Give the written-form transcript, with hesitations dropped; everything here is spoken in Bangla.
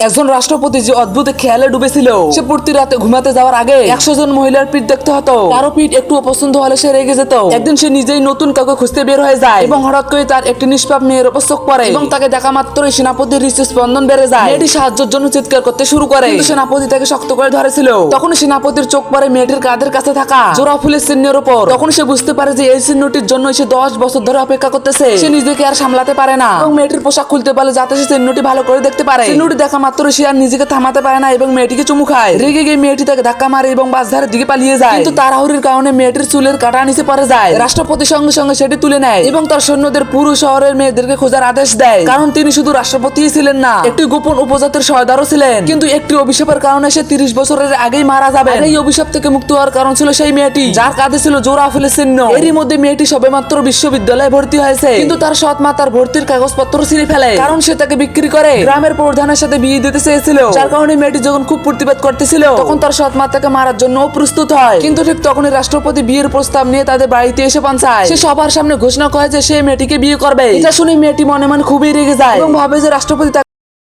একজন রাষ্ট্রপতি যে অদ্ভুত খেয়ালে ডুবেছিল। সে প্রতি রাতে ঘুমাতে যাওয়ার আগে 100 জন মহিলার পিঠ দেখতে হতো। কারো পিঠ একটু অপছন্দ হলে সে রেগে যেত। একদিন সে নিজেই নতুন কাউকে খুঁজতে বের হয়ে যায় এবং হঠাৎ করে তার একটি নিষ্পাপ মেয়ের উপর চোখ পড়ে এবং তাকে দেখা মাত্রই সেনাপতির হৃদস্পন্দন বেড়ে যায়। মেয়েটি সাহায্যের জন্য চিৎকার করতে শুরু করে, কিন্তু সেনাপতি তাকে শক্ত করে ধরেছিল। তখন সেনাপতির চোখ পড়ে মেয়েটির কাঁধের কাছে থাকা জোড়া ফুলের চিহ্নের উপর। তখন সে বুঝতে পারে যে এই চিহ্নটির জন্য সে 10 বছর ধরে অপেক্ষা করতেছে। সে নিজেকে আর সামলাতে পারে না এবং মেয়েটির পোশাক খুলতে পারে যাতে সে চিহ্নটি ভালো করে দেখতে পারে। চিহ্নটি দেখা মাত্র সে আর নিজেকে থামাতে পারে না এবং মেয়েটিকে চুমু খায়। রেগে গিয়ে মেয়েটি তাকে ধাক্কা মারে এবং বাসধারের দিকে পালিয়ে যায়, কিন্তু তাড়াহুড়ির কারণে মেয়েটির চুলের কাঁটা নিচে পড়ে যায়। রাষ্ট্রপতি সঙ্গে সঙ্গে সেটি তুলে নেয় এবং তার সৈন্যদের পুরো শহরের মেয়েদেরকে খোঁজার আদেশ দেয়, কারণ তিনি শুধু রাষ্ট্রপতিই ছিলেন না, একটি গোপন উপজাতির সর্দারও ছিলেন। কিন্তু একটি অভিশাপের কারণে সে 30 বছরের আগেই মারা যাবে। এই অভিশাপ থেকে মুক্ত হওয়ার কারণ ছিল সেই মেয়েটি যার কাঁধে ছিল জোড়া ফুলের চিহ্ন। এরই মধ্যে মেয়েটি সবেমাত্র বিশ্ববিদ্যালয়ে ভর্তি হয়েছে, কিন্তু তার সৎ মা তার ভর্তির কাগজপত্র ছিঁড়ে ফেলে, কারণ সে তাকে বিক্রি করে গ্রামের প্রধানের সাথে বিয়ে দিতে চেয়েছিল। যার কারণে মেয়েটি যখন খুব প্রতিবাদ করতেছিল তখন তার সৎ মা তাকে মারার জন্য প্রস্তুত হয়। কিন্তু ঠিক তখনই রাষ্ট্রপতি বিয়ের প্রস্তাব নিয়ে তাদের বাড়িতে এসে পৌঁছায়। সে সবার সামনে ঘোষণা করে যে সে মেয়েটিকে বিয়ে করবে। এটা শুনে মেয়েটি মনে মনে খুবই রেগে যায় এবং ভাবে যে রাষ্ট্রপতি তাকে